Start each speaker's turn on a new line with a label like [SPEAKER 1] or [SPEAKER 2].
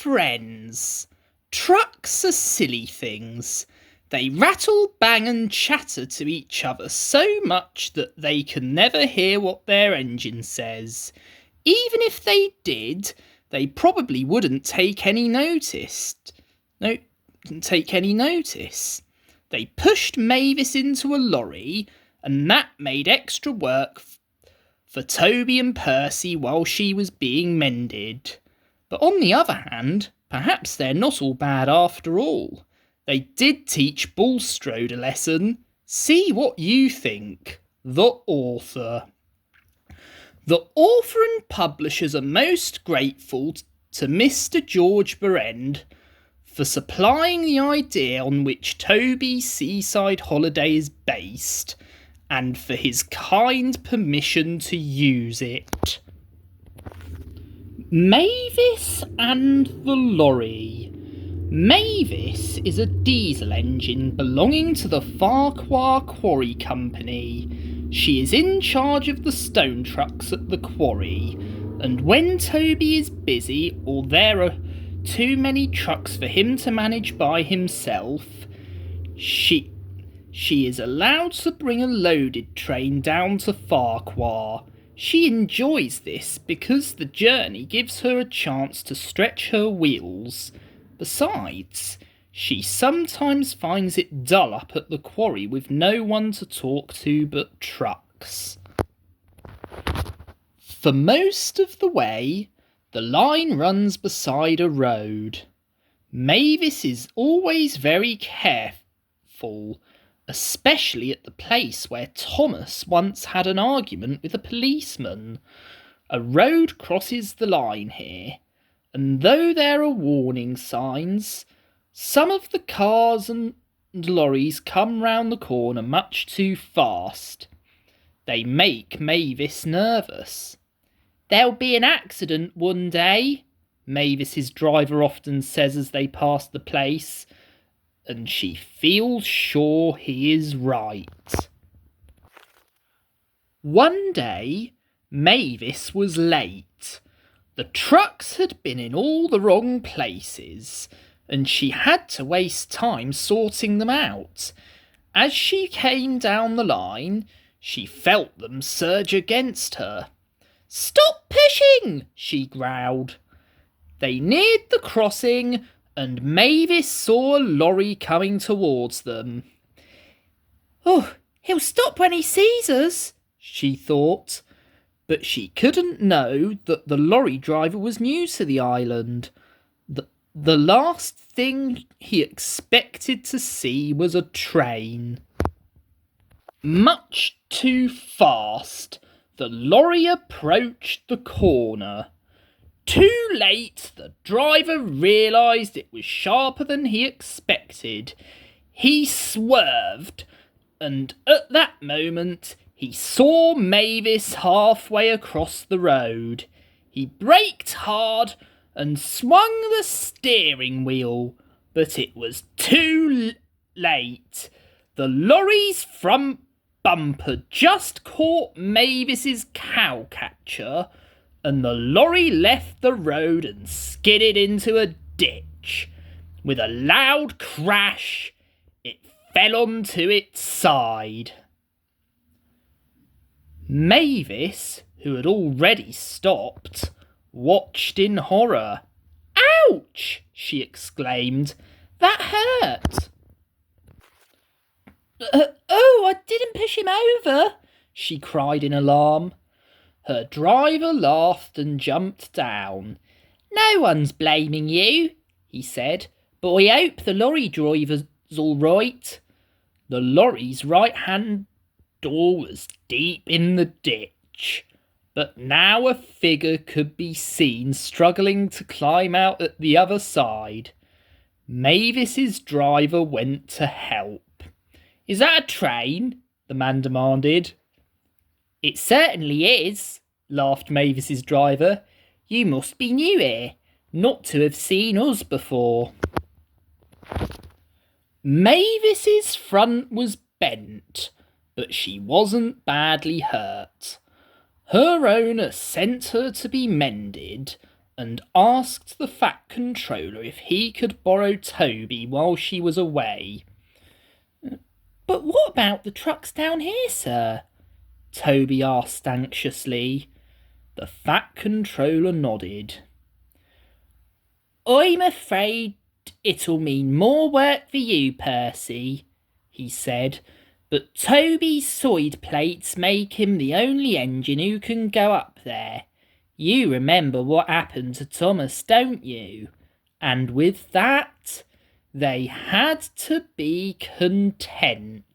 [SPEAKER 1] friends. Trucks are silly things. They rattle, bang and chatter to each other so much that they can never hear what their engine says. Even if they did, they probably wouldn't take any notice. They pushed Mavis into a lorry, and that made extra work for Toby and Percy while she was being mended. But on the other hand, perhaps they're not all bad after all. They did teach Bulstrode a lesson. See what you think. The author. The author and publishers are most grateful to Mr. George Berend for supplying the idea on which Toby's seaside holiday is based, and for his kind permission to use it. Mavis and the Lorry. Mavis is a diesel engine belonging to the Farquhar Quarry Company. She is in charge of the stone trucks at the quarry, and when Toby is busy or there are too many trucks for him to manage by himself, she is allowed to bring a loaded train down to Farquhar. She enjoys this because the journey gives her a chance to stretch her wheels. Besides, she sometimes finds it dull up at the quarry with no one to talk to but trucks. For most of the way, the line runs beside a road. Mavis is always very careful, especially at the place where Thomas once had an argument with a policeman. A road crosses the line here, and though there are warning signs, some of the cars and lorries come round the corner much too fast. They make Mavis nervous. "There'll be an accident one day," Mavis's driver often says as they pass the place, and she feels sure he is right. One day, Mavis was late. The trucks had been in all the wrong places, and she had to waste time sorting them out. As she came down the line, she felt them surge against her. "Stop pushing!" she growled. They neared the crossing, and Mavis saw a lorry coming towards them. "Oh, he'll stop when he sees us," she thought. But she couldn't know that the lorry driver was new to the island. The last thing he expected to see was a train. Much too fast, the lorry approached the corner. Too late, the driver realised it was sharper than he expected. He swerved, and at that moment he saw Mavis halfway across the road. He braked hard and swung the steering wheel, but it was too late. The lorry's front bumper just caught Mavis's cowcatcher, and the lorry left the road and skidded into a ditch. With a loud crash, it fell onto its side. Mavis, who had already stopped, watched in horror. "Ouch!" she exclaimed. "That hurt." Oh, I didn't push him over," she cried in alarm. Her driver laughed and jumped down. "No one's blaming you," he said, "but I hope the lorry driver's all right." The lorry's right-hand door was deep in the ditch, but now a figure could be seen struggling to climb out at the other side. Mavis's driver went to help. "Is that a train?" the man demanded. "It certainly is," laughed Mavis's driver. "You must be new here, not to have seen us before." Mavis's front was bent, but she wasn't badly hurt. Her owner sent her to be mended, and asked the Fat Controller if he could borrow Toby while she was away. "But what about the trucks down here, sir?" Toby asked anxiously. The Fat Controller nodded. "I'm afraid it'll mean more work for you, Percy," he said, "but Toby's side plates make him the only engine who can go up there. You remember what happened to Thomas, don't you?" And with that, they had to be content.